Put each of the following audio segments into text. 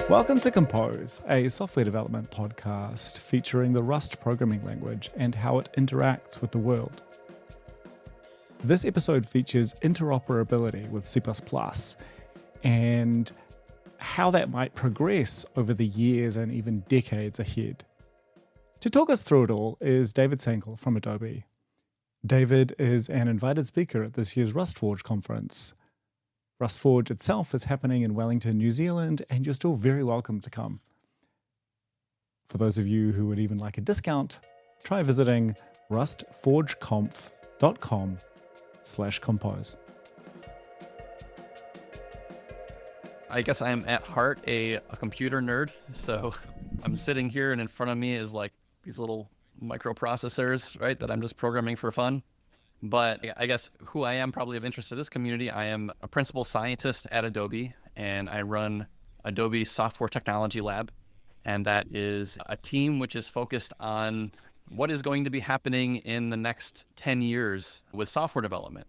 Welcome to Compose, a software development podcast featuring the Rust programming language and how it interacts with the world. This episode features interoperability with C++ and how that might progress over the years and even decades ahead. To talk us through it all is David Sankel from Adobe. David is an invited speaker at this year's RustForge conference. RustForge itself is happening in Wellington, New Zealand, and you're still very welcome to come. For those of you who would even like a discount, try visiting rustforgeconf.com/compose. I guess I am at heart a computer nerd, so I'm sitting here and in front of me is like these little microprocessors, right, that I'm just programming for fun. But I guess who I am probably of interest to this community, I am a principal scientist at Adobe, and I run Adobe Software Technology Lab. And that is a team which is focused on what is going to be happening in the next 10 years with software development.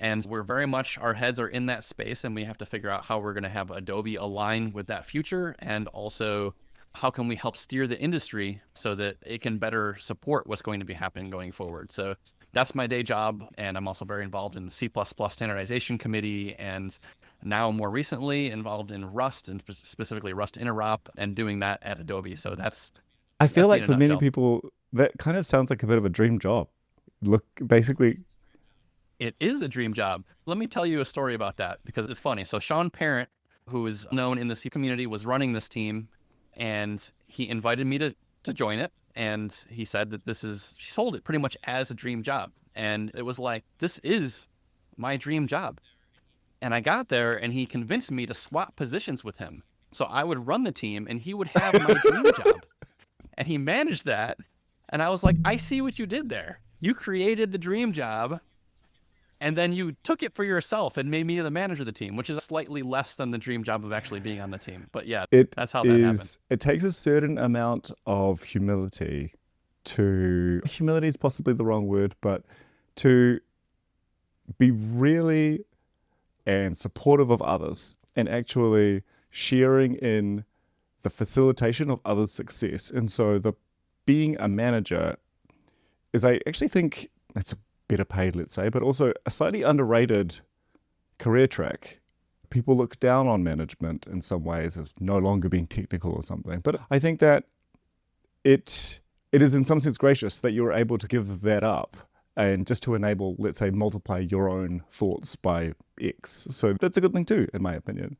And we're very much, our heads are in that space, and we have to figure out how we're going to have Adobe align with that future, and also how can we help steer the industry so that it can better support what's going to be happening going forward. So that's my day job, and I'm also very involved in the C++ standardization committee, and now more recently involved in Rust, and specifically Rust Interop, and doing that at Adobe. So I feel like me in a for many nutshell. people, that kind of sounds like a bit of a dream job. Look, basically, It is a dream job. Let me tell you a story about that because it's funny. So Sean Parent, who is known in the C community, was running this team, and he invited me to join it. And he said that he sold it pretty much as a dream job. And it was like, this is my dream job. And I got there and he convinced me to swap positions with him. So I would run the team and he would have my dream job. And he managed that. And I was like, I see what you did there. You created the dream job, and then you took it for yourself and made me the manager of the team, which is slightly less than the dream job of actually being on the team. But yeah, that's how that happened. It takes a certain amount of humility humility is possibly the wrong word, but to be really and supportive of others and actually sharing in the facilitation of others' success. And so being a manager is, I actually think it's a better paid, let's say, but also a slightly underrated career track. People look down on management in some ways as no longer being technical or something. But I think that it is in some sense gracious that you're able to give that up and just to enable, let's say, multiply your own thoughts by X. So that's a good thing too, in my opinion.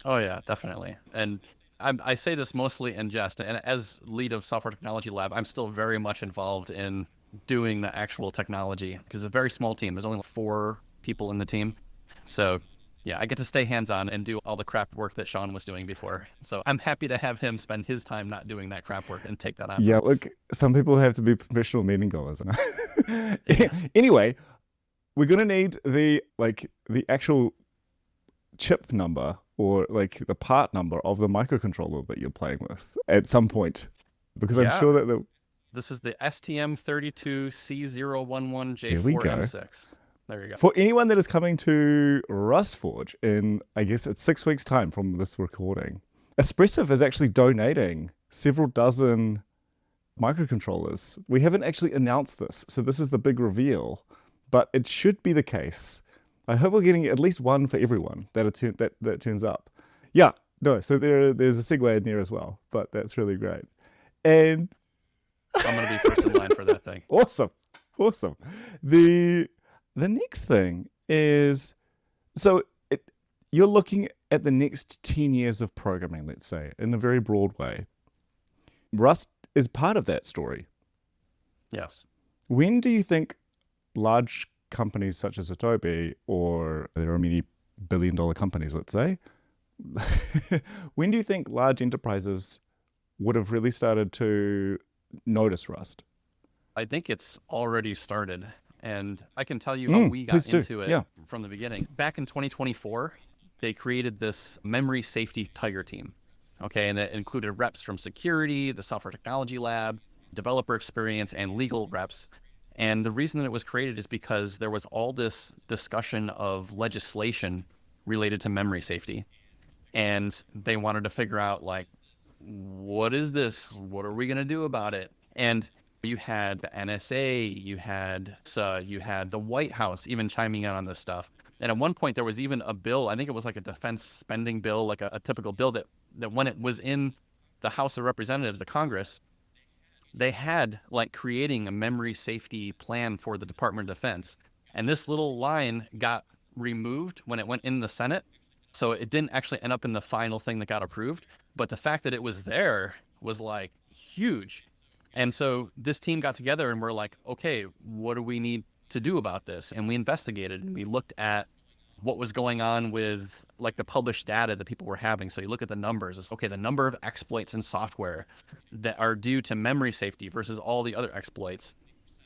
Oh yeah, definitely. And I say this mostly in jest. And as lead of Software Technology Lab, I'm still very much involved in doing the actual technology because it's a very small team. There's only 4 people in the team. So yeah, I get to stay hands-on and do all the crap work that Sean was doing before. So I'm happy to have him spend his time not doing that crap work and take that on. Yeah, look, some people have to be professional meeting goers. Yes. Anyway, we're going to need the actual chip number or like the part number of the microcontroller that you're playing with at some point, because I'm sure that this is the STM32C011J4M6. There you go. For anyone that is coming to RustForge in, I guess it's 6 weeks' time from this recording, Espressif is actually donating several dozen microcontrollers. We haven't actually announced this, so this is the big reveal, but it should be the case. I hope we're getting at least one for everyone that turns up. Yeah, no, so there's a segue in there as well, but that's really great. And I'm going to be first in line for that thing. Awesome. The next thing is, you're looking at the next 10 years of programming, let's say, in a very broad way. Rust is part of that story. Yes. When do you think large companies such as Adobe, or there are many billion-dollar companies, let's say, when do you think large enterprises would have really started to notice Rust? I think it's already started, and I can tell you how we got into it from the beginning. Back in 2024, they created this memory safety tiger team, okay, and that included reps from security, the software technology lab, developer experience, and legal reps. And the reason that it was created is because there was all this discussion of legislation related to memory safety. and they wanted to figure out like, what is this? What are we going to do about it? And you had the NSA, you had the White House even chiming in on this stuff. And at one point there was even a bill, I think it was like a defense spending bill, like a typical bill that when it was in the House of Representatives, the Congress, they had like creating a memory safety plan for the Department of Defense. And this little line got removed when it went in the Senate. So it didn't actually end up in the final thing that got approved. But the fact that it was there was like huge. And so this team got together and we're like, okay, what do we need to do about this? And we investigated and we looked at what was going on with like the published data that people were having. So you look at the numbers. It's okay, the number of exploits in software that are due to memory safety versus all the other exploits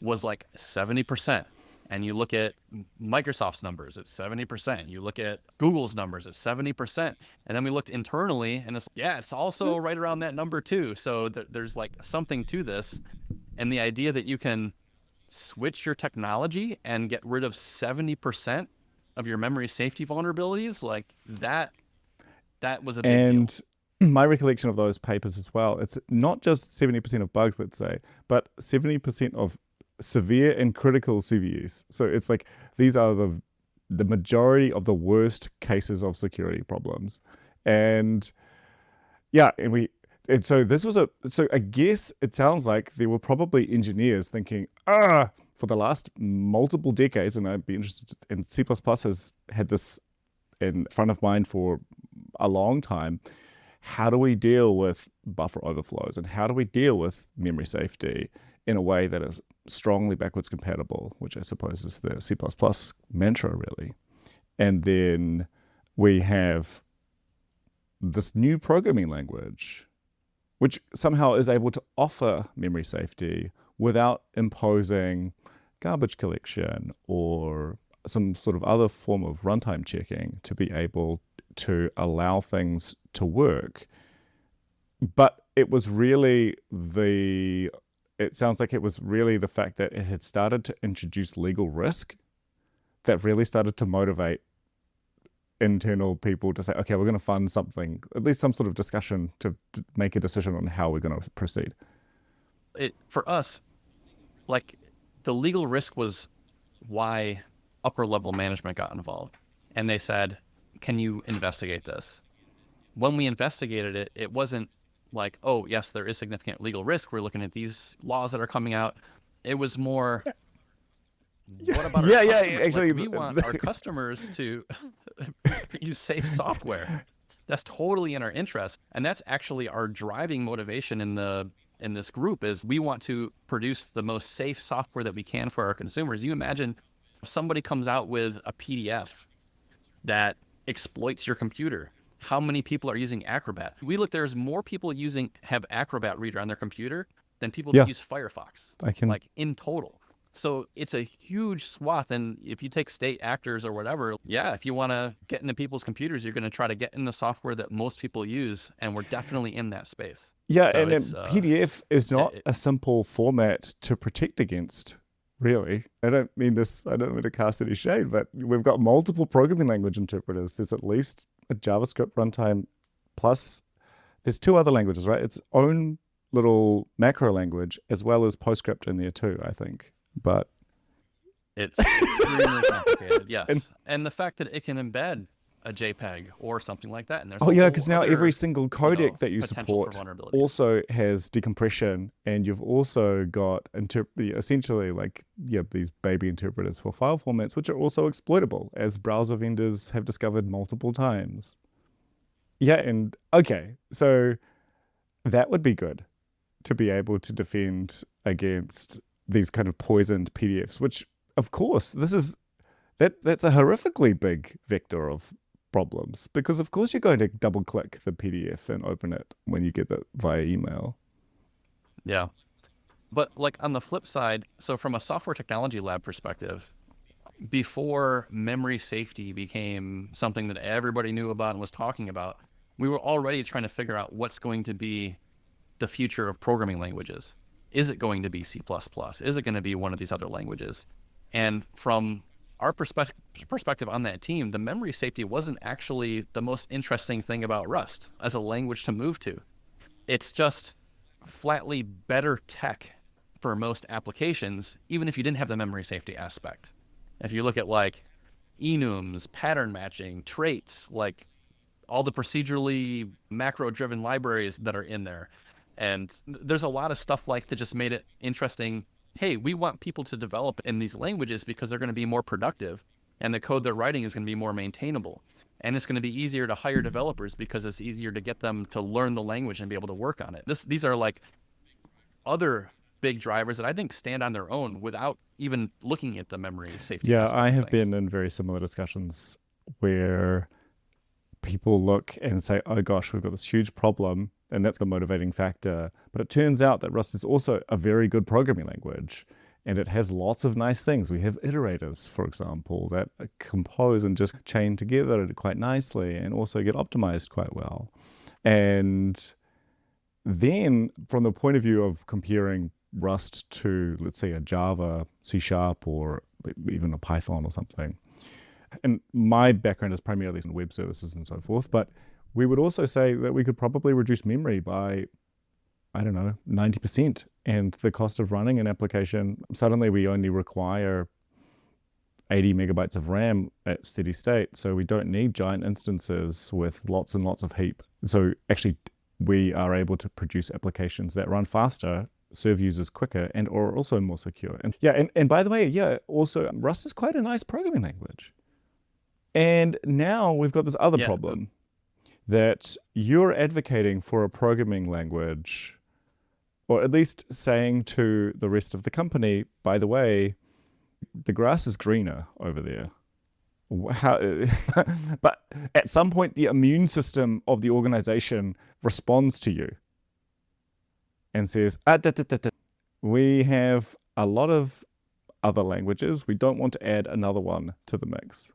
was like 70%. And you look at Microsoft's numbers, it's 70%. You look at Google's numbers, it's 70%. And then we looked internally and it's also right around that number too. So there's like something to this. And the idea that you can switch your technology and get rid of 70% of your memory safety vulnerabilities, like that was a big deal. And my recollection of those papers as well, it's not just 70% of bugs, let's say, but 70% of severe and critical CVEs. So it's like these are the majority of the worst cases of security problems. And yeah, and so this was so I guess it sounds like there were probably engineers thinking, for the last multiple decades, and I'd be interested, and C++ has had this in front of mind for a long time. How do we deal with buffer overflows and how do we deal with memory safety in a way that is strongly backwards compatible, which I suppose is the C++ mantra, really. And then we have this new programming language, which somehow is able to offer memory safety without imposing garbage collection or some sort of other form of runtime checking to be able to allow things to work. But it was really it sounds like it was really the fact that it had started to introduce legal risk that really started to motivate internal people to say, okay, we're going to fund something, at least some sort of discussion to make a decision on how we're going to proceed. For us, like the legal risk was why upper level management got involved. And they said, can you investigate this? When we investigated it, it wasn't like, oh, yes, there is significant legal risk. We're looking at these laws that are coming out. It was more, what about our customers? Actually, like, we want our customers to use safe software. That's totally in our interest. And that's actually our driving motivation in this group is we want to produce the most safe software that we can for our consumers. You imagine if somebody comes out with a PDF that exploits your computer. How many people are using Acrobat? There's more people have Acrobat Reader on their computer than people that use Firefox, like in total. So it's a huge swath. And if you take state actors or whatever, if you want to get into people's computers, you're going to try to get in the software that most people use. And we're definitely in that space. Yeah, so and PDF is not a simple format to protect against. Really, I don't mean to cast any shade, but we've got multiple programming language interpreters. There's at least a JavaScript runtime, plus there's two other languages, right? Its own little macro language, as well as PostScript in there too, I think. But it's extremely complicated, yes. And the fact that it can embed a JPEG or something like that. And there's because now every single codec that you support also has decompression, and you've also got essentially these baby interpreters for file formats, which are also exploitable, as browser vendors have discovered multiple times. Yeah, and okay, so that would be good to be able to defend against these kind of poisoned PDFs, which, of course, that's a horrifically big vector of problems, because of course you're going to double click the PDF and open it when you get that via email. Yeah. But like on the flip side, so from a software technology lab perspective, before memory safety became something that everybody knew about and was talking about, we were already trying to figure out what's going to be the future of programming languages. Is it going to be C++? Is it going to be one of these other languages? And from our perspective on that team, the memory safety wasn't actually the most interesting thing about Rust as a language to move to. It's just flatly better tech for most applications, even if you didn't have the memory safety aspect. If you look at like enums, pattern matching, traits, like all the procedurally macro driven libraries that are in there. And there's a lot of stuff like that just made it interesting. Hey, we want people to develop in these languages because they're going to be more productive and the code they're writing is going to be more maintainable. And it's going to be easier to hire developers because it's easier to get them to learn the language and be able to work on it. These are like other big drivers that I think stand on their own without even looking at the memory safety Yeah, aspect I of have things. been in very similar discussions where people look and say, oh gosh, we've got this huge problem, and that's the motivating factor. But it turns out that Rust is also a very good programming language, and it has lots of nice things. We have iterators, for example, that compose and just chain together quite nicely and also get optimized quite well. And then, from the point of view of comparing Rust to, let's say, a Java, C Sharp, or even a Python or something, and my background is primarily in web services and so forth, but we would also say that we could probably reduce memory by, I don't know, 90%. And the cost of running an application, suddenly we only require 80 megabytes of RAM at steady state. So we don't need giant instances with lots and lots of heap. So actually, we are able to produce applications that run faster, serve users quicker, and are also more secure. And yeah, and by the way, yeah, also Rust is quite a nice programming language. And now we've got this other Yeah. problem that you're advocating for a programming language, or at least saying to the rest of the company, by the way, the grass is greener over there. How, but at some point, the immune system of the organization responds to you and says, we have a lot of other languages. We don't want to add another one to the mix.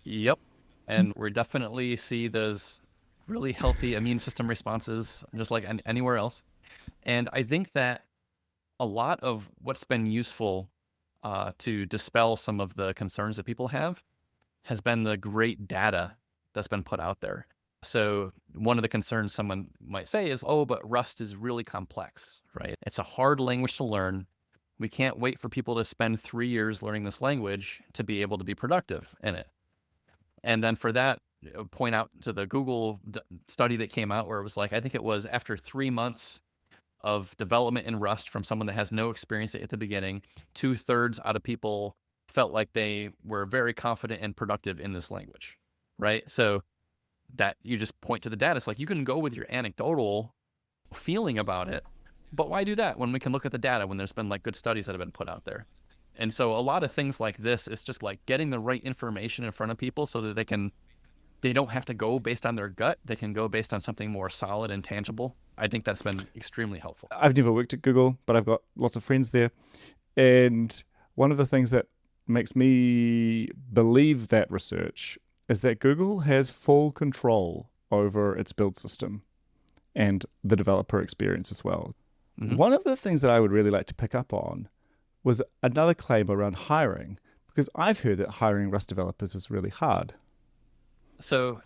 Yep. And we definitely see those really healthy immune system responses, just like anywhere else. And I think that a lot of what's been useful to dispel some of the concerns that people have has been the great data that's been put out there. So one of the concerns someone might say is, oh, but Rust is really complex, right? It's a hard language to learn. We can't wait for people to spend 3 years learning this language to be able to be productive in it. And then for that, point out to the Google study that came out where it was like, I think it was after 3 months of development in Rust from someone that has no experience at the beginning, 2/3 out of people felt like they were very confident and productive in this language, right? So that you just point to the data. It's like you can go with your anecdotal feeling about it, but why do that when we can look at the data when there's been like good studies that have been put out there? And so a lot of things like this is just like getting the right information in front of people so that they don't have to go based on their gut. They can go based on something more solid and tangible. I think that's been extremely helpful. I've never worked at Google, but I've got lots of friends there. And one of the things that makes me believe that research is that Google has full control over its build system and the developer experience as well. Mm-hmm. One of the things that I would really like to pick up on was another claim around hiring, because I've heard that hiring Rust developers is really hard. So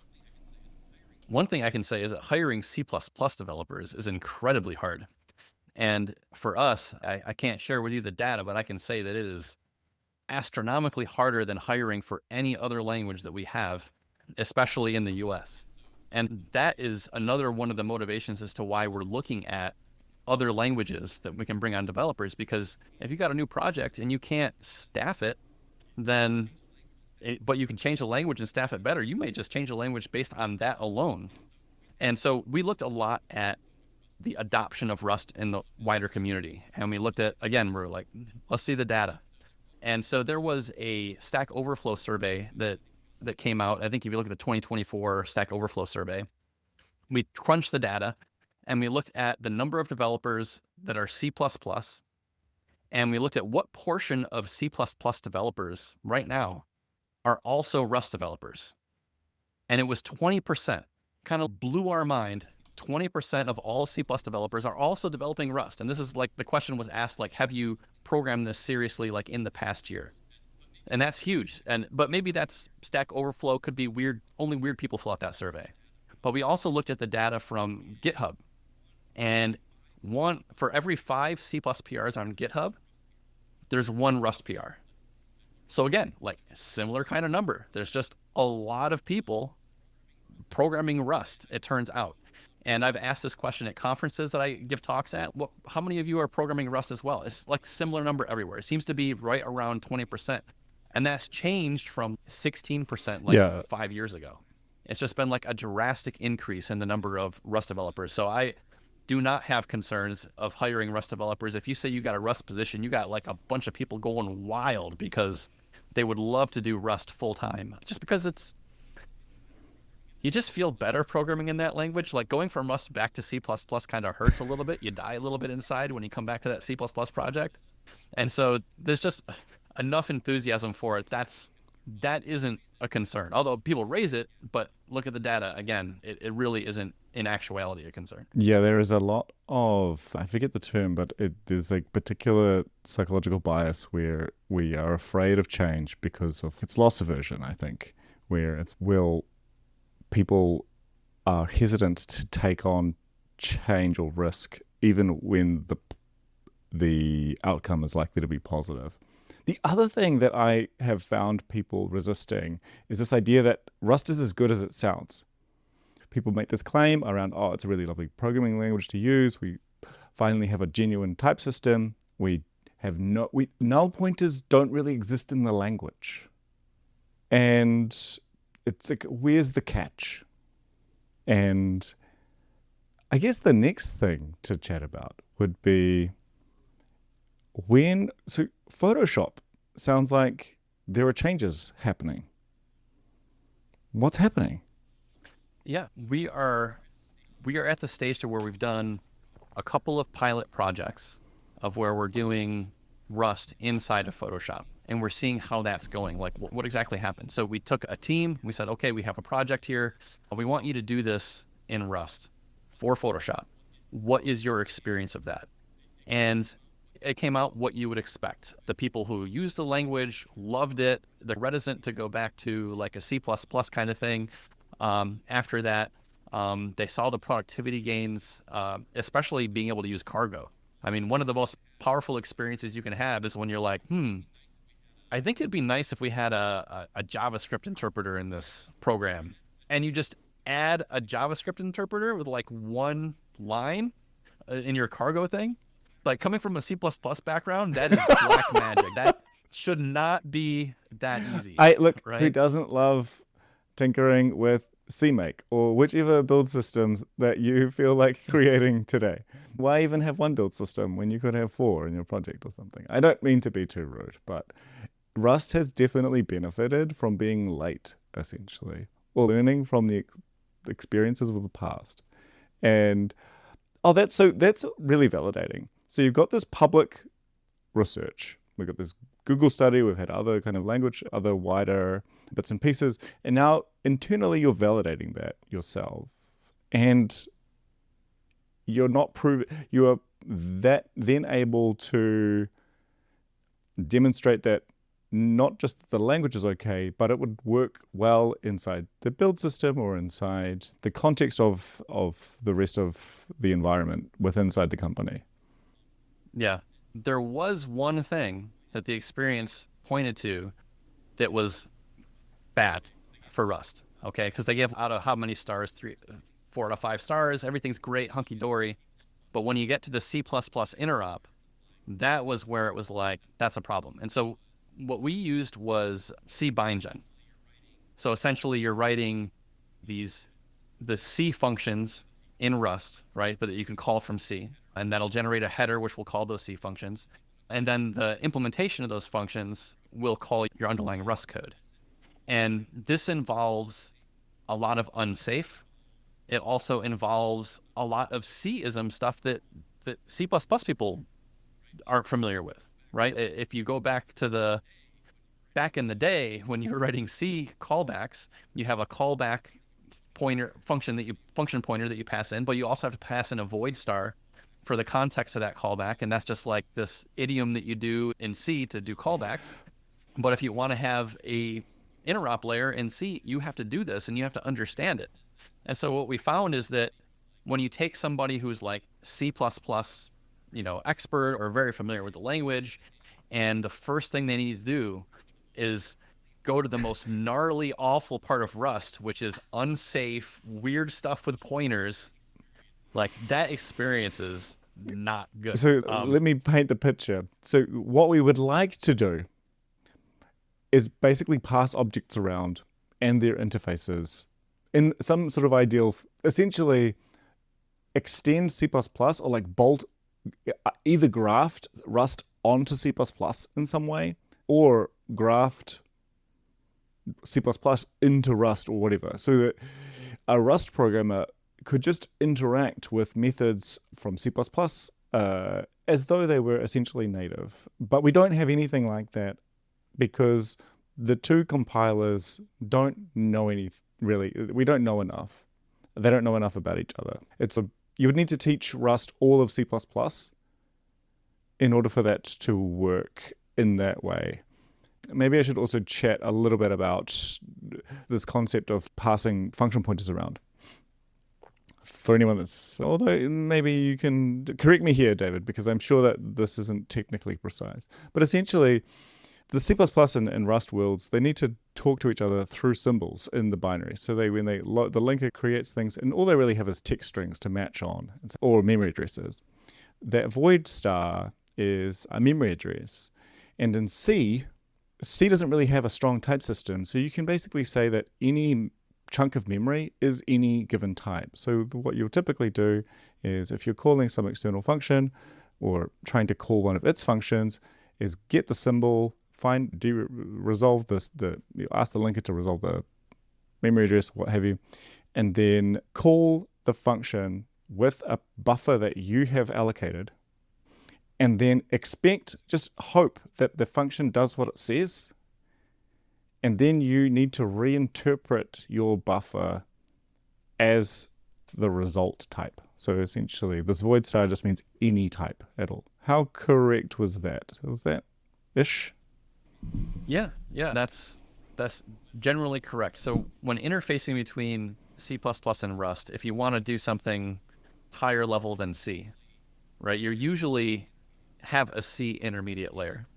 one thing I can say is that hiring C++ developers is incredibly hard. And for us, I can't share with you the data, but I can say that it is astronomically harder than hiring for any other language that we have, especially in the US. And that is another one of the motivations as to why we're looking at other languages that we can bring on developers, because if you got a new project and you can't staff it, then but you can change the language and staff it better, you may just change the language based on that alone. And so we looked a lot at the adoption of Rust in the wider community. And we looked at, again, we're like, let's see the data. And so there was a Stack Overflow survey that came out. I think if you look at the 2024 Stack Overflow survey, we crunched the data and we looked at the number of developers that are C++, and we looked at what portion of C++ developers right now are also Rust developers. And it was 20%. Kind of blew our mind. 20% of all C++ developers are also developing Rust. And this is like, the question was asked, like, have you programmed this seriously, like in the past year? And that's huge. But maybe that's Stack Overflow could be weird. Only weird people fill out that survey. But we also looked at the data from GitHub, and one for every 5 C+ PRs on GitHub, there's 1 Rust PR. So again, like a similar kind of number. There's just a lot of people programming Rust, it turns out. And I've asked this question at conferences that I give talks at. How many of you are programming Rust as well? It's like similar number everywhere. It seems to be right around 20%. And that's changed from 16% like Yeah. 5 years ago. It's just been like a drastic increase in the number of Rust developers. So I do not have concerns of hiring Rust developers. If you say you got a Rust position, you got like a bunch of people going wild because they would love to do Rust full time, just because you just feel better programming in that language. Like going from Rust back to C++ kind of hurts a little bit. You die a little bit inside when you come back to that C++ project. And so there's just enough enthusiasm for it. That isn't a concern. Although people raise it, but look at the data. Again, it really isn't in actuality a concern. Yeah, there is a lot of, I forget the term, but there's a particular psychological bias where we are afraid of change because of its loss aversion, I think, where people are hesitant to take on change or risk even when the outcome is likely to be positive. The other thing that I have found people resisting is this idea that Rust is as good as it sounds. People make this claim around, oh, it's a really lovely programming language to use. We finally have a genuine type system. Null pointers don't really exist in the language. And it's like, where's the catch? And I guess the next thing to chat about would be so Photoshop sounds like there are changes happening. What's happening? Yeah, we are at the stage to where we've done a couple of pilot projects of where we're doing Rust inside of Photoshop, and we're seeing how that's going. Like what exactly happened. So we took a team, we said, okay, we have a project here. We want you to do this in Rust for Photoshop. What is your experience of that? And it came out what you would expect. The people who used the language loved it. They're reticent to go back to like a C++ kind of thing. After that, they saw the productivity gains, especially being able to use cargo. I mean, one of the most powerful experiences you can have is when you're like, I think it'd be nice if we had a JavaScript interpreter in this program. And you just add a JavaScript interpreter with like one line in your cargo thing. Like coming from a C++ background, that is black magic. That should not be that easy. Right? Who doesn't love tinkering with CMake or whichever build systems that you feel like creating today? Why even have one build system when you could have 4 in your project or something? I don't mean to be too rude, but Rust has definitely benefited from being late, essentially, or learning from the experiences of the past. And that's really validating. So you've got this public research. We've got this Google study. We've had other kind of language, other wider bits and pieces. And now internally you're validating that yourself. And you are then able to demonstrate that not just the language is okay, but it would work well inside the build system or inside the context of the rest of the environment inside the company. Yeah. There was one thing that the experience pointed to that was bad for Rust. Okay. Because they gave out of how many stars? 4 out of 5 stars. Everything's great, hunky dory. But when you get to the C++ interop, that was where it was like, that's a problem. And so what we used was C bindgen. So essentially you're writing the C functions in Rust, right? But that you can call from C, and that'll generate a header, which will call those C functions. And then the implementation of those functions will call your underlying Rust code. And this involves a lot of unsafe. It also involves a lot of C-ism stuff that C++ people aren't familiar with, right? If you go back in the day when you were writing C callbacks, you have a callback function pointer that you pass in, but you also have to pass in a void star for the context of that callback, and that's just like this idiom that you do in C to do callbacks. But if you want to have a interop layer in C, you have to do this and you have to understand it. And so what we found is that when you take somebody who's like C++, expert or very familiar with the language, and the first thing they need to do is go to the most gnarly, awful part of Rust, which is unsafe, weird stuff with pointers, like that experience is not good. So let me paint the picture. So what we would like to do is basically pass objects around and their interfaces in some sort of ideal, essentially extend C++ or like bolt, either graft Rust onto C++ in some way, or graft C++ into Rust or whatever, so that a Rust programmer could just interact with methods from C++ as though they were essentially native. But we don't have anything like that because the two compilers don't know really. We don't know enough. They don't know enough about each other. You would need to teach Rust all of C++ in order for that to work in that way. Maybe I should also chat a little bit about this concept of passing function pointers around. For anyone that's, although maybe you can correct me here, David, because I'm sure that this isn't technically precise. But essentially, the C++ and Rust worlds, they need to talk to each other through symbols in the binary. So the linker creates things, and all they really have is text strings to match on, or memory addresses. That void star is a memory address. And in C doesn't really have a strong type system, so you can basically say that any chunk of memory is any given type. So what you'll typically do is, if you're calling some external function or trying to call one of its functions, is get the symbol, resolve this, you ask the linker to resolve the memory address, what have you, and then call the function with a buffer that you have allocated, and then just hope that the function does what it says. And then you need to reinterpret your buffer as the result type. So essentially, this void star just means any type at all. How correct was that? Was that ish? Yeah, that's generally correct. So when interfacing between C++ and Rust, if you want to do something higher level than C, right, you usually have a C intermediate layer.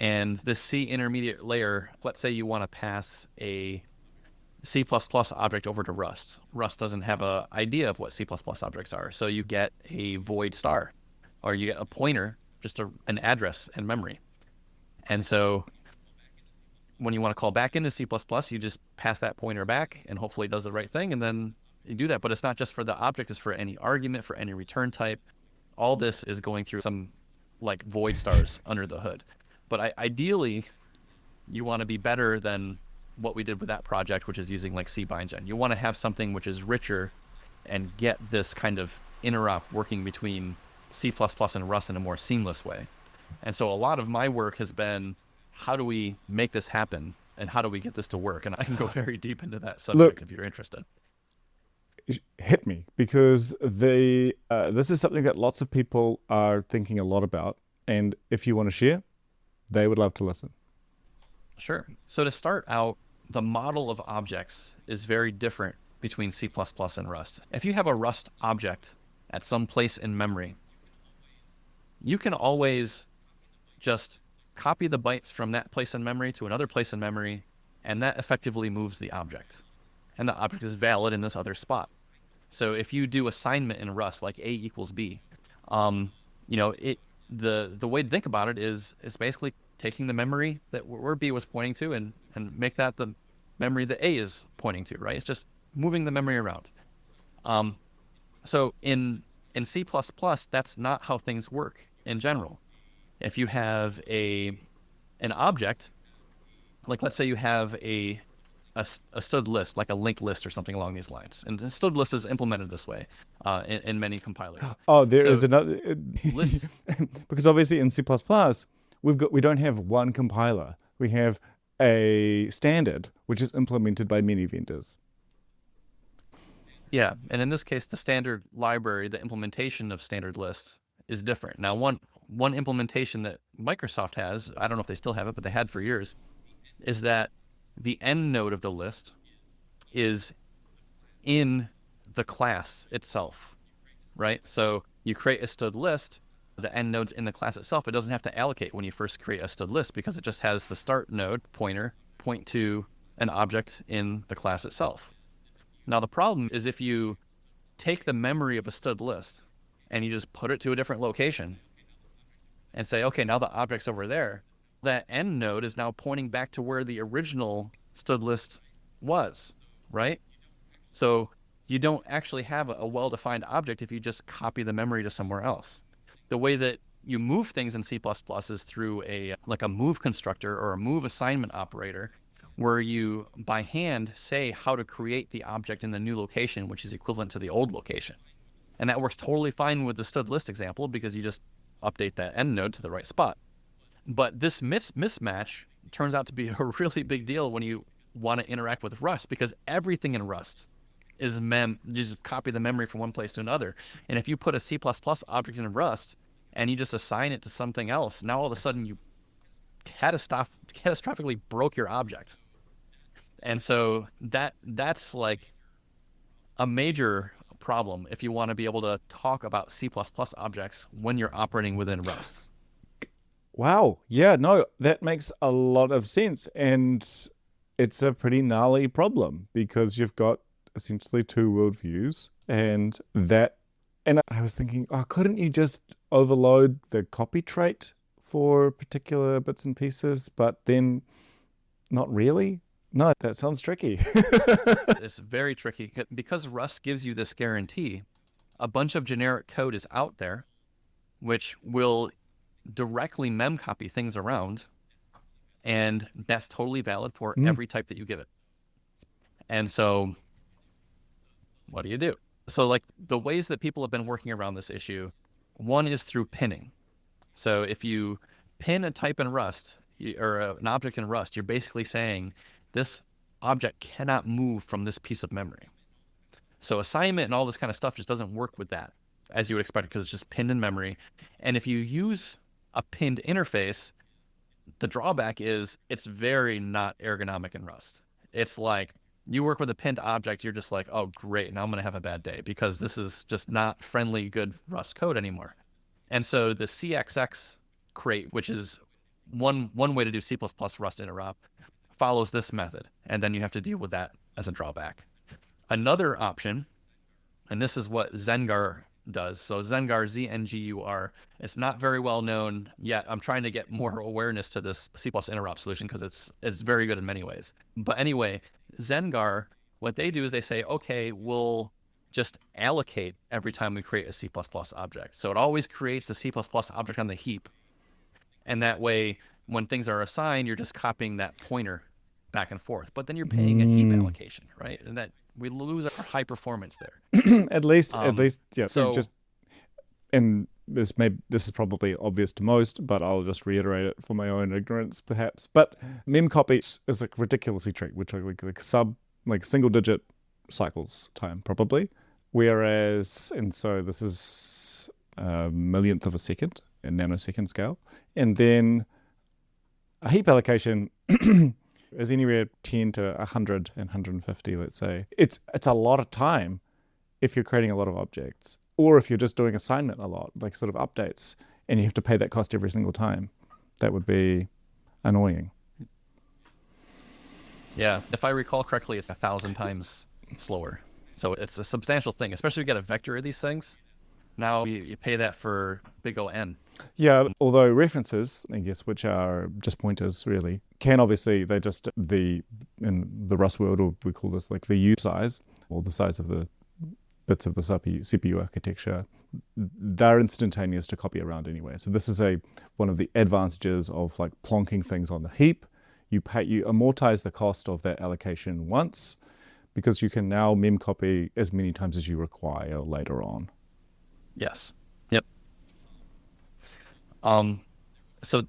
And the C intermediate layer, let's say you want to pass a C++ object over to Rust. Rust doesn't have an idea of what C++ objects are. So you get a void star, or you get a pointer, just an address in memory. And so when you want to call back into C++, you just pass that pointer back and hopefully it does the right thing. And then you do that. But it's not just for the object, it's for any argument, for any return type. All this is going through some like void stars under the hood. But ideally, you want to be better than what we did with that project, which is using like cbindgen. You want to have something which is richer and get this kind of interop working between C++ and Rust in a more seamless way. And so a lot of my work has been, how do we make this happen? And how do we get this to work? And I can go very deep into that subject if you're interested. Hit me, because this is something that lots of people are thinking a lot about. And if you want to share, they would love to listen. Sure. So to start out, the model of objects is very different between C++ and Rust. If you have a Rust object at some place in memory, you can always just copy the bytes from that place in memory to another place in memory, and that effectively moves the object. And the object is valid in this other spot. So if you do assignment in Rust, like A equals B, the way to think about it is basically taking the memory that where B was pointing to and make that the memory that A is pointing to, right? It's just moving the memory around. So in C++, that's not how things work in general. If you have an object, like let's say you have a std list, like a linked list or something along these lines. And the std list is implemented this way in many compilers. Oh, there is another list. Because obviously in C++, we don't have one compiler. We have a standard, which is implemented by many vendors. Yeah, and in this case, the standard library, the implementation of standard lists is different. Now, one one implementation that Microsoft has, I don't know if they still have it, but they had for years, is that the end node of the list is in the class itself, right? So you create a stud list, the end node's in the class itself. It doesn't have to allocate when you first create a stud list because it just has the start node pointer point to an object in the class itself. Now, the problem is if you take the memory of a stud list and you just put it to a different location and say, okay, now the object's over there, that end node is now pointing back to where the original stud list was, right? So you don't actually have a well-defined object if you just copy the memory to somewhere else. The way that you move things in C++ is through a move constructor or a move assignment operator, where you by hand say how to create the object in the new location, which is equivalent to the old location. And that works totally fine with the stud list example because you just update that end node to the right spot. But this mismatch turns out to be a really big deal when you want to interact with Rust, because everything in Rust is you just copy the memory from one place to another. And if you put a C++ object in Rust and you just assign it to something else, now all of a sudden you catastrophically broke your object. And so that's like a major problem if you want to be able to talk about C++ objects when you're operating within Rust. Wow. Yeah, no, that makes a lot of sense. And it's a pretty gnarly problem because you've got essentially two worldviews. And I was thinking, oh, couldn't you just overload the copy trait for particular bits and pieces? But then not really. No, that sounds tricky. It's very tricky because Rust gives you this guarantee. A bunch of generic code is out there which will directly memcopy things around, and that's totally valid for every type that you give it. And so what do you do? So like the ways that people have been working around this issue, one is through pinning. So if you pin a type in Rust or an object in Rust, you're basically saying this object cannot move from this piece of memory. So assignment and all this kind of stuff just doesn't work with that, as you would expect, because it's just pinned in memory. And if you use a pinned interface, the drawback is it's very not ergonomic in Rust. It's like you work with a pinned object, you're just like, oh, great, now I'm going to have a bad day because this is just not friendly, good Rust code anymore. And so the CXX crate, which is one way to do C++ Rust interop, follows this method, and then you have to deal with that as a drawback. Another option, and this is what Zengar does. So Zengar, Z-N-G-U-R, it's not very well known yet. I'm trying to get more awareness to this C++ interop solution because it's very good in many ways. But anyway, Zengar, what they do is they say, okay, we'll just allocate every time we create a C++ object. So it always creates a C++ object on the heap. And that way, when things are assigned, you're just copying that pointer back and forth. But then you're paying a heap allocation, right? And that we lose our high performance there. At least, yeah. So just, and this is probably obvious to most, but I'll just reiterate it for my own ignorance, perhaps. But memcopy is like ridiculously tricky, which are like single digit cycles time probably. Whereas, and so this is a millionth of a second in nanosecond scale, and then a heap allocation is anywhere 10 to 100 and 150, let's say. It's a lot of time if you're creating a lot of objects, or if you're just doing assignment a lot, like sort of updates, and you have to pay that cost every single time. That would be annoying. Yeah, if I recall correctly, it's 1,000 times slower. So it's a substantial thing, especially if you get a vector of these things. Now you pay that for big O-N. Yeah, although references, I guess, which are just pointers really, can obviously, in the Rust world, we call this like the U size, or the size of the bits of the CPU architecture, they're instantaneous to copy around anyway. So this is one of the advantages of like plonking things on the heap. You amortize the cost of that allocation once, because you can now memcopy as many times as you require later on. Yes. Yep. So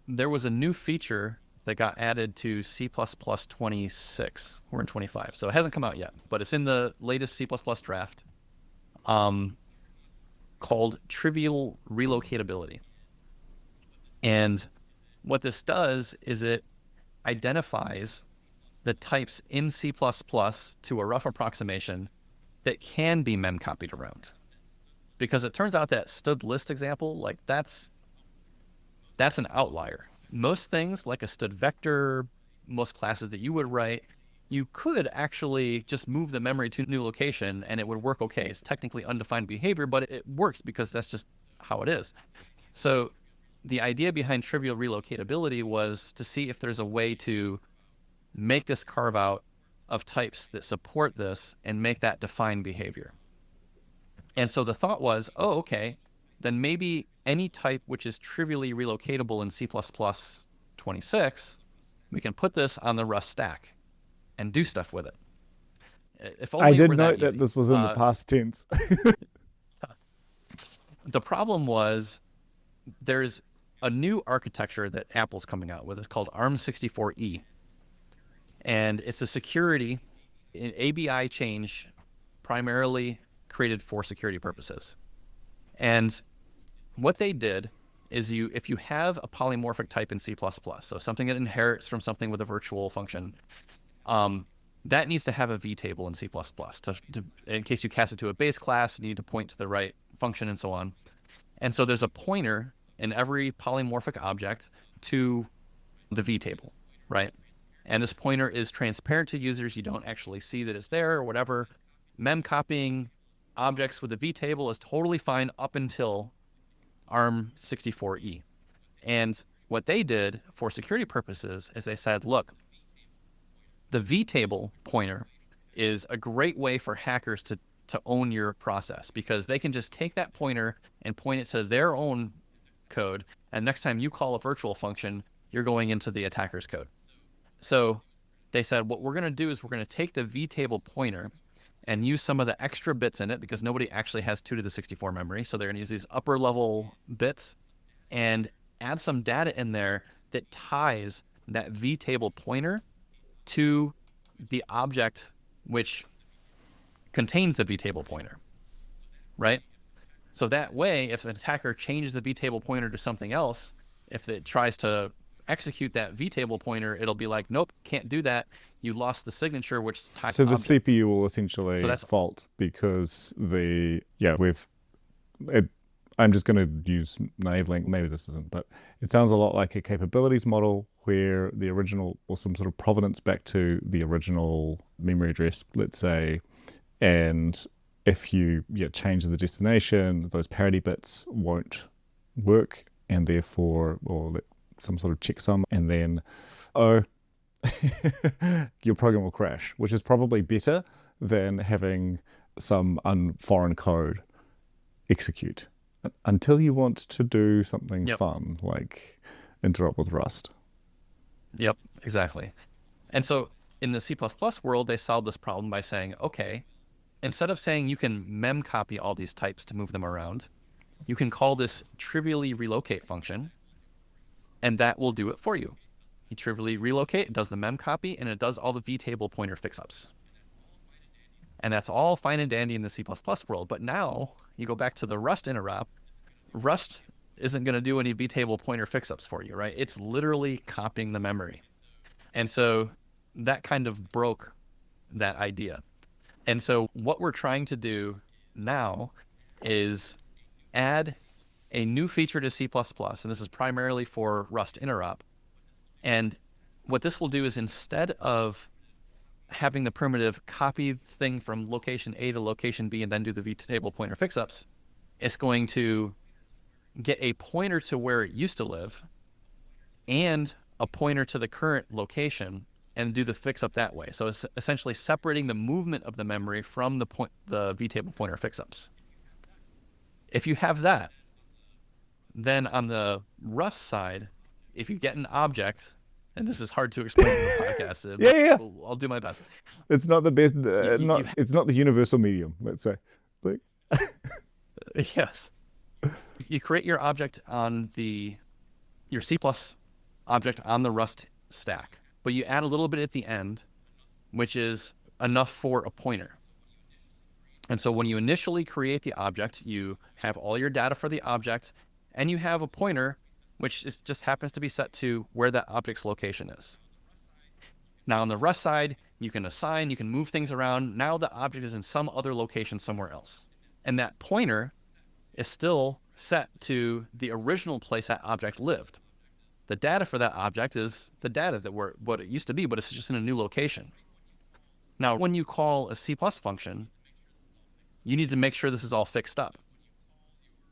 there was a new feature that got added to C++ 26. We're in 25, so it hasn't come out yet, but it's in the latest C++ draft, called trivial relocatability. And what this does is it identifies the types in C++ to a rough approximation that can be mem copied around. Because it turns out that stud list example, like that's an outlier. Most things like a stud vector, most classes that you would write, you could actually just move the memory to a new location and it would work okay. It's technically undefined behavior, but it works because that's just how it is. So the idea behind trivial relocatability was to see if there's a way to make this carve out of types that support this and make that defined behavior. And so the thought was, oh, okay, then maybe any type which is trivially relocatable in C++ 26, we can put this on the Rust stack and do stuff with it. If I only it did were that note that easy. this was in the past tense. The problem was there's a new architecture that Apple's coming out with. It's called ARM64E. And it's a security, an ABI change primarily created for security purposes. And what they did is if you have a polymorphic type in C++, so something that inherits from something with a virtual function, that needs to have a vtable in C++. In case you cast it to a base class, you need to point to the right function and so on. And so there's a pointer in every polymorphic object to the vtable, right? And this pointer is transparent to users. You don't actually see that it's there or whatever. Mem copying objects with a vtable is totally fine up until ARM64E. And what they did for security purposes is they said, look, the vtable pointer is a great way for hackers to own your process, because they can just take that pointer and point it to their own code. And next time you call a virtual function, you're going into the attacker's code. So they said, what we're going to do is we're going to take the vtable pointer and use some of the extra bits in it, because nobody actually has 2 to the 64 memory. So they're going to use these upper level bits and add some data in there that ties that vtable pointer to the object which contains the vtable pointer, right? So that way, if an attacker changes the vtable pointer to something else, if it tries to execute that vtable pointer, it'll be like, nope, can't do that. You lost the signature, which ties So the the object. CPU will essentially So that's fault because I'm just going to use naive link. Maybe this isn't, but it sounds a lot like a capabilities model where the original, or some sort of provenance back to the original memory address, let's say, and if you change the destination, those parity bits won't work, and therefore, or some sort of checksum, and then, oh, your program will crash, which is probably better than having some foreign code execute until you want to do something Yep. fun like Interop with Rust. Yep, exactly. And so in the C++ world, they solved this problem by saying, okay, instead of saying you can mem copy all these types to move them around, you can call this trivially relocate function, and that will do it for you. You trivially relocate, it does the mem copy, and it does all the vtable pointer fix-ups. And that's all fine and dandy in the C++ world. But now you go back to the Rust interop, Rust isn't going to do any vtable pointer fix-ups for you, right? It's literally copying the memory. And so that kind of broke that idea. And so what we're trying to do now is add a new feature to C++, and this is primarily for Rust interop. And what this will do is, instead of having the primitive copy thing from location A to location B and then do the vtable pointer fix-ups, it's going to get a pointer to where it used to live and a pointer to the current location and do the fix-up that way. So it's essentially separating the movement of the memory from the vtable pointer fix-ups. If you have that, then on the Rust side, if you get an object, and this is hard to explain in the podcast, Yeah. I'll do my best. It's not the best. You It's not the universal medium. Let's say. Like, yes. You create your object on your C+ object on the Rust stack, but you add a little bit at the end, which is enough for a pointer. And so when you initially create the object, you have all your data for the object, and you have a pointer which just happens to be set to where that object's location is. Now on the Rust side, you can assign, you can move things around. Now the object is in some other location somewhere else. And that pointer is still set to the original place that object lived. The data for that object is the data that what it used to be, but it's just in a new location. Now, when you call a C+ function, you need to make sure this is all fixed up.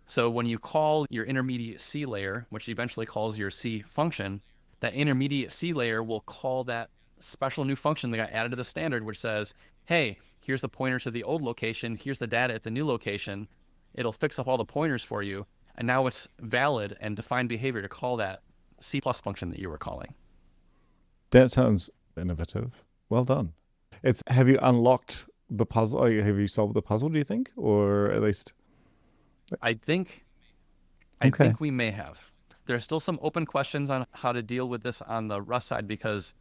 So when you call your intermediate C layer, which eventually calls your C function, that intermediate C layer will call that special new function that got added to the standard, which says, hey, here's the pointer to the old location, here's the data at the new location. It'll fix up all the pointers for you, and now it's valid and defined behavior to call that C+ function that you were calling. That sounds innovative. Well done. Have you unlocked the puzzle? Have you solved the puzzle, do you think? Or at least... I think we may have. There's still some open questions on how to deal with this on the Rust side, because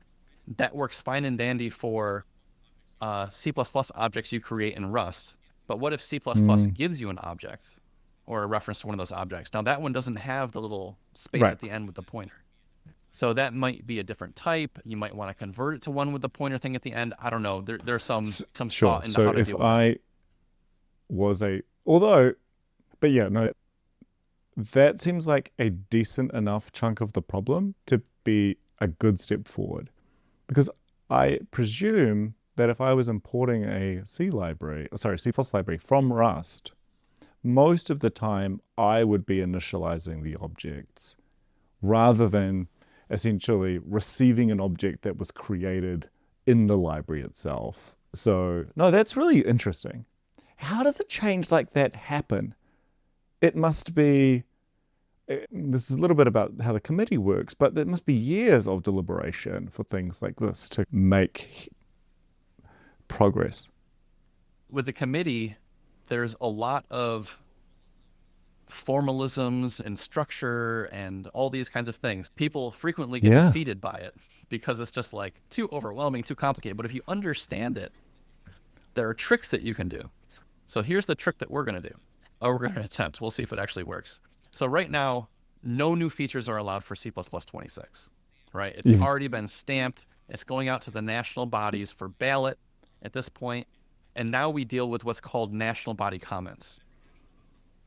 that works fine and dandy for C++ objects you create in Rust. But what if C++ gives you an object or a reference to one of those objects? Now that one doesn't have the little space at the end with the pointer. So that might be a different type. You might want to convert it to one with the pointer thing at the end. I don't know. There's some thought into how to deal with that. But yeah, no, that seems like a decent enough chunk of the problem to be a good step forward. Because I presume that if I was importing a C+ library from Rust, most of the time I would be initializing the objects rather than essentially receiving an object that was created in the library itself. So, no, that's really interesting. How does a change like that happen? It must be, this is a little bit about how the committee works, but there must be years of deliberation for things like this to make progress. With the committee, there's a lot of formalisms and structure and all these kinds of things. People frequently get defeated by it because it's just like too overwhelming, too complicated. But if you understand it, there are tricks that you can do. So here's the trick that we're going to do. Or we're going to attempt. We'll see if it actually works. So right now, no new features are allowed for C++ 26, right? It's already been stamped. It's going out to the national bodies for ballot at this point. And now we deal with what's called national body comments.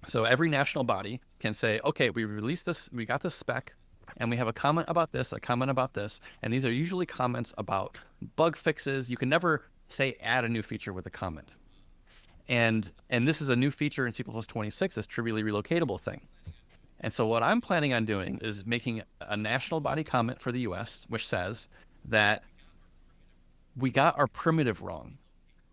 So every national body can say, okay, we released this, we got this spec, and we have a comment about this, a comment about this. And these are usually comments about bug fixes. You can never say add a new feature with a comment. And this is a new feature in C++ 26, this trivially relocatable thing. And so what I'm planning on doing is making a national body comment for the US, which says that we got our primitive wrong.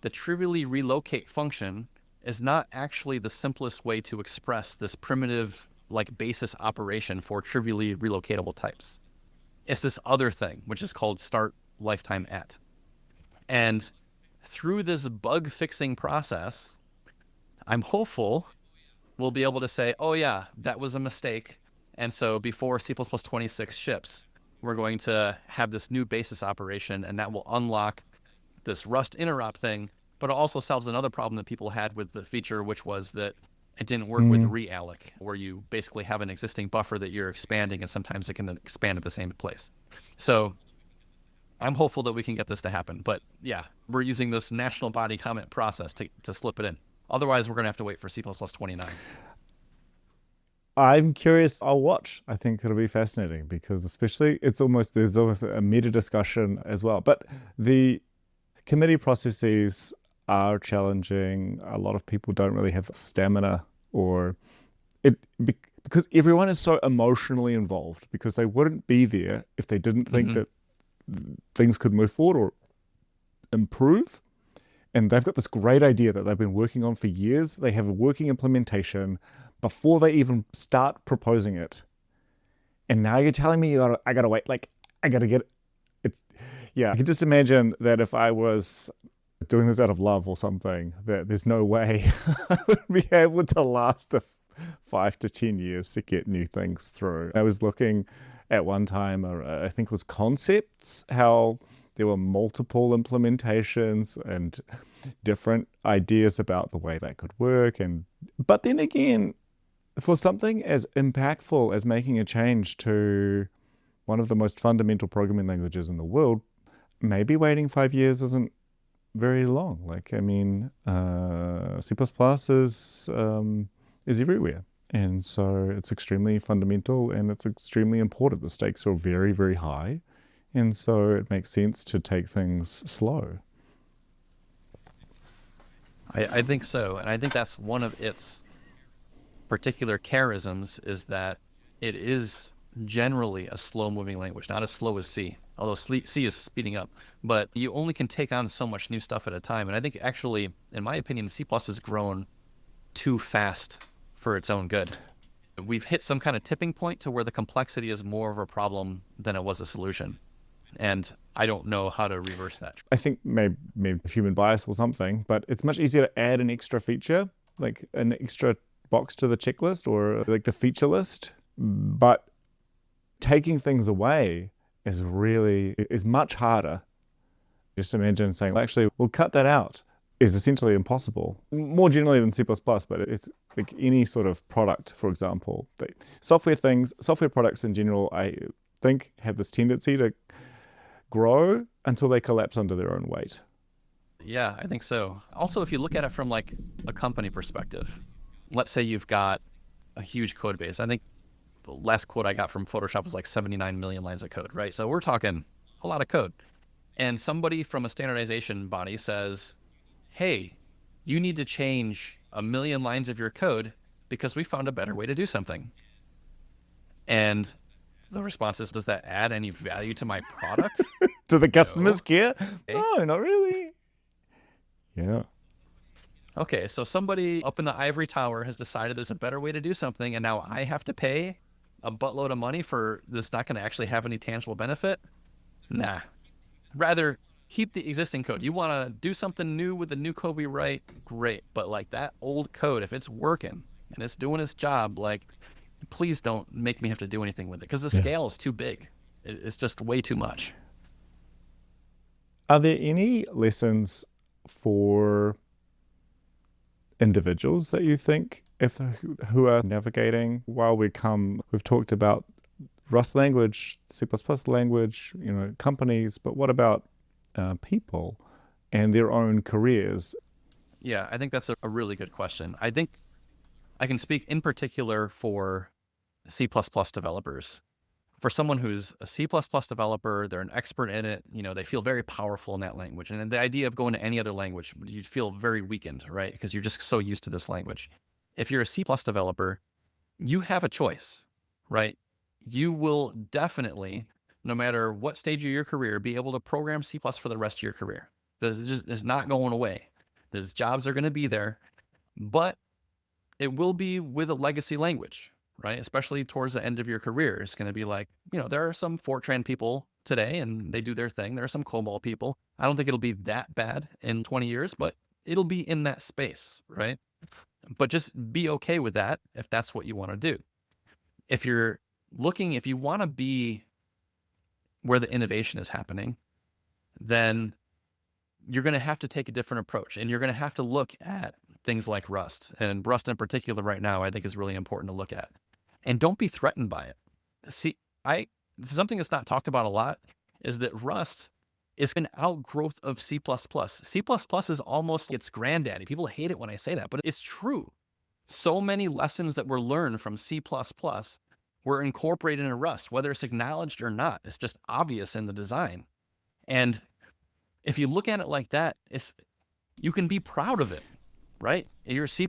The trivially relocate function is not actually the simplest way to express this primitive like basis operation for trivially relocatable types. It's this other thing, which is called start lifetime at. And through this bug fixing process, I'm hopeful we'll be able to say, oh yeah, that was a mistake. And so before C++ 26 ships, we're going to have this new basis operation, and that will unlock this Rust interop thing. But it also solves another problem that people had with the feature, which was that it didn't work with realloc, where you basically have an existing buffer that you're expanding, and sometimes it can expand at the same place. So I'm hopeful that we can get this to happen. But yeah, we're using this national body comment process to slip it in. Otherwise, we're going to have to wait for C++ 29. I'm curious. I'll watch. I think it'll be fascinating because there's almost a meta discussion as well. But the committee processes are challenging. A lot of people don't really have the stamina because everyone is so emotionally involved, because they wouldn't be there if they didn't think that things could move forward or improve. And they've got this great idea that they've been working on for years. They have a working implementation before they even start proposing it. And now you're telling me I gotta wait. Like, I gotta get it. I can just imagine that if I was doing this out of love or something, that there's no way I would be able to last 5 to 10 years to get new things through. I was looking at one time, I think it was concepts, how there were multiple implementations and different ideas about the way that could work. But then again, for something as impactful as making a change to one of the most fundamental programming languages in the world, maybe waiting 5 years isn't very long. Like, I mean, C++ is everywhere. And so it's extremely fundamental and it's extremely important. The stakes are very, very high. And so it makes sense to take things slow. I think so. And I think that's one of its particular charisms is that it is generally a slow moving language, not as slow as C, although C is speeding up, but you only can take on so much new stuff at a time. And I think actually, in my opinion, C has grown too fast for its own good. We've hit some kind of tipping point to where the complexity is more of a problem than it was a solution. And I don't know how to reverse that. I think maybe human bias or something, but it's much easier to add an extra feature, like an extra box to the checklist or like the feature list. But taking things away is much harder. Just imagine saying, well, actually, we'll cut that out is essentially impossible. More generally than C++, but it's like any sort of product, for example. Software products in general, I think have this tendency to grow until they collapse under their own weight. Yeah, I think so. Also, if you look at it from like a company perspective, let's say you've got a huge code base. I think the last quote I got from Photoshop was like 79 million lines of code, right? So we're talking a lot of code. And somebody from a standardization body says, hey, you need to change 1 million lines of your code because we found a better way to do something. And the response is, does that add any value to my product? Do the customers care? Okay. No, not really. Yeah. Okay, so somebody up in the ivory tower has decided there's a better way to do something, and now I have to pay a buttload of money for this not going to actually have any tangible benefit? Nah. Rather, keep the existing code. You want to do something new with the new code we write? Great. But like that old code, if it's working and it's doing its job, like, please don't make me have to do anything with it because the scale is too big. It's just way too much. Are there any lessons for individuals that you think who are navigating while we've talked about Rust language, C++ language, companies, but what about people and their own careers? Yeah, I think that's a really good question. I think I can speak in particular for C++ developers. For someone who's a C++ developer, they're an expert in it, they feel very powerful in that language. And the idea of going to any other language, you feel very weakened, right? Because you're just so used to this language. If you're a C++ developer, you have a choice, right? You will definitely, no matter what stage of your career, be able to program C++ for the rest of your career. This is not going away. Those jobs are going to be there, but it will be with a legacy language, right? Especially towards the end of your career. It's going to be like, there are some Fortran people today and they do their thing. There are some COBOL people. I don't think it'll be that bad in 20 years, but it'll be in that space, right? But just be okay with that if that's what you want to do. If you want to be where the innovation is happening, then you're going to have to take a different approach and you're going to have to look at things like Rust, and Rust in particular right now, I think is really important to look at, and don't be threatened by it. See, something that's not talked about a lot is that Rust is an outgrowth of C++. C++ is almost its granddaddy. People hate it when I say that, but it's true. So many lessons that were learned from C++ were incorporated in Rust, whether it's acknowledged or not. It's just obvious in the design. And if you look at it like that, you can be proud of it, right? You're C++.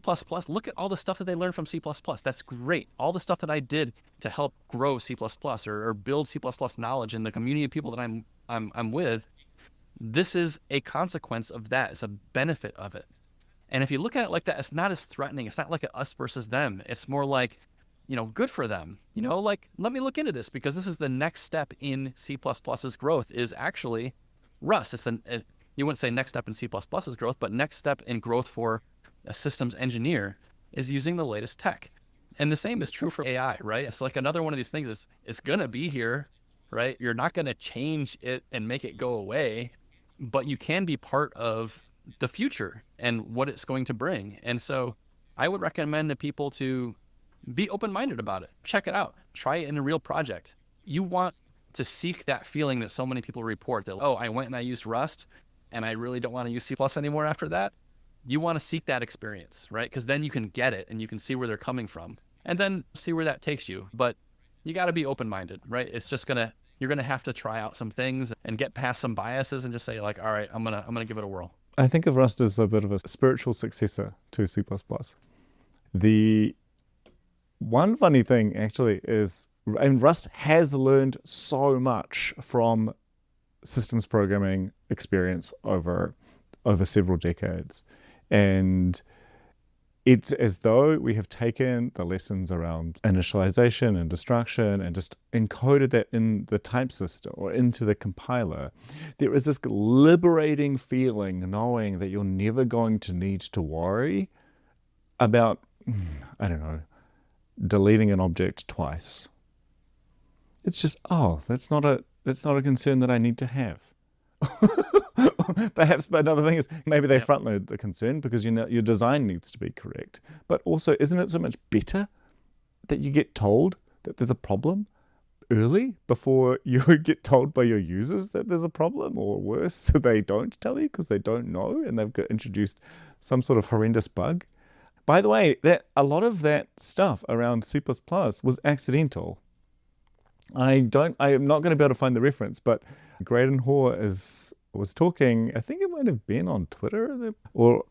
Look at all the stuff that they learned from C++. That's great. All the stuff that I did to help grow C++ or build C++ knowledge in the community of people that I'm with, this is a consequence of that. It's a benefit of it. And if you look at it like that, it's not as threatening. It's not like an us versus them. It's more like, good for them. Like, let me look into this because this is the next step in C++'s growth is actually Rust. You wouldn't say next step in C++'s growth, but next step in growth for a systems engineer is using the latest tech. And the same is true for AI, right? It's like another one of these things it's going to be here, right? You're not going to change it and make it go away, but you can be part of the future and what it's going to bring. And so I would recommend to people to be open-minded about it. Check it out. Try it in a real project. You want to seek that feeling that so many people report that, oh, I went and I used Rust and I really don't want to use C+ anymore after that. You want to seek that experience, right? Because then you can get it and you can see where they're coming from and then see where that takes you. But you got to be open-minded, right? It's just you're going to have to try out some things and get past some biases and just say like, all right, I'm going to give it a whirl. I think of Rust as a bit of a spiritual successor to C++. The one funny thing actually is, and Rust has learned so much from systems programming experience over several decades. And it's as though we have taken the lessons around initialization and destruction and just encoded that in the type system or into the compiler. There is this liberating feeling knowing that you're never going to need to worry about, I don't know, deleting an object twice. It's just, oh, that's not a concern that I need to have. Perhaps, but another thing is maybe they front load the concern because you know your design needs to be correct. But also, isn't it so much better that you get told that there's a problem early before you get told by your users that there's a problem, or worse, so they don't tell you because they don't know and they've got introduced some sort of horrendous bug. By the way, that a lot of that stuff around C++ was accidental. I am not going to be able to find the reference, but Graydon Hoare was talking, I think it might have been on Twitter, or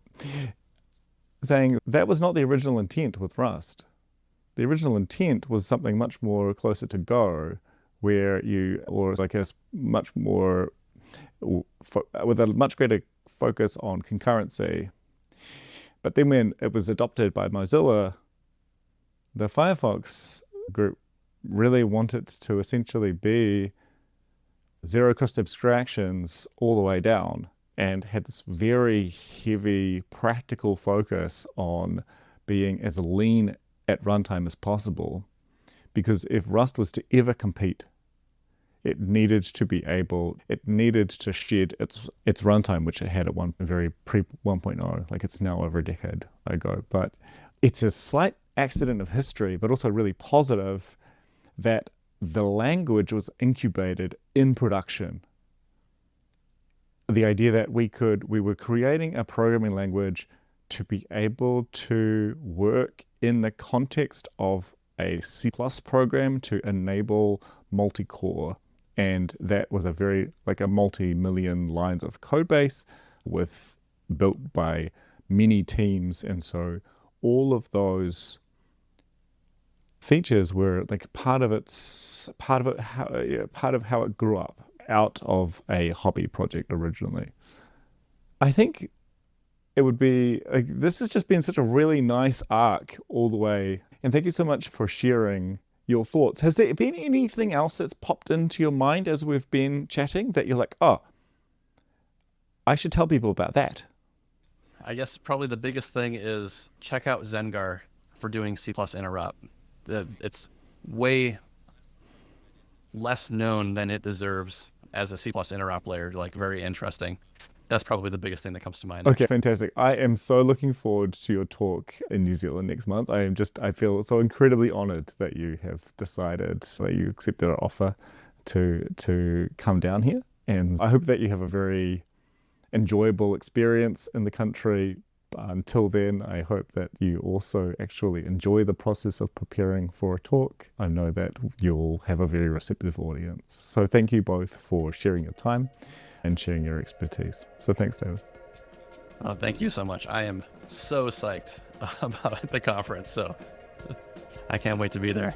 saying that was not the original intent with Rust. The original intent was something much more closer to Go, where or I guess much more, with a much greater focus on concurrency. But then when it was adopted by Mozilla, the Firefox group really wanted to essentially be zero-cost abstractions all the way down and had this very heavy practical focus on being as lean at runtime as possible. Because if Rust was to ever compete, it needed to shed its runtime, which it had at very pre 1.0, like it's now over a decade ago. But it's a slight accident of history, but also really positive that the language was incubated in production. The idea that we were creating a programming language to be able to work in the context of a C+ program to enable multi-core. And that was a multi-million lines of code base built by many teams. And so all of those features were like part of how it grew up out of a hobby project originally. I think it would be like, this has just been such a really nice arc all the way. And thank you so much for sharing your thoughts. Has there been anything else that's popped into your mind as we've been chatting that you're like, oh, I should tell people about that? I guess probably the biggest thing is check out Zengar for doing C+ Interop. It's way less known than it deserves as a C+ Interop layer, like very interesting. That's probably the biggest thing that comes to mind. Okay, fantastic. I am so looking forward to your talk in New Zealand next month. I feel so incredibly honored that you have decided, that you accepted our offer to come down here. And I hope that you have a very enjoyable experience in the country. Until then, I hope that you also actually enjoy the process of preparing for a talk. I know that you'll have a very receptive audience. So thank you both for sharing your time and sharing your expertise. So thanks, David. Oh, thank you so much. I am so psyched about the conference, so I can't wait to be there.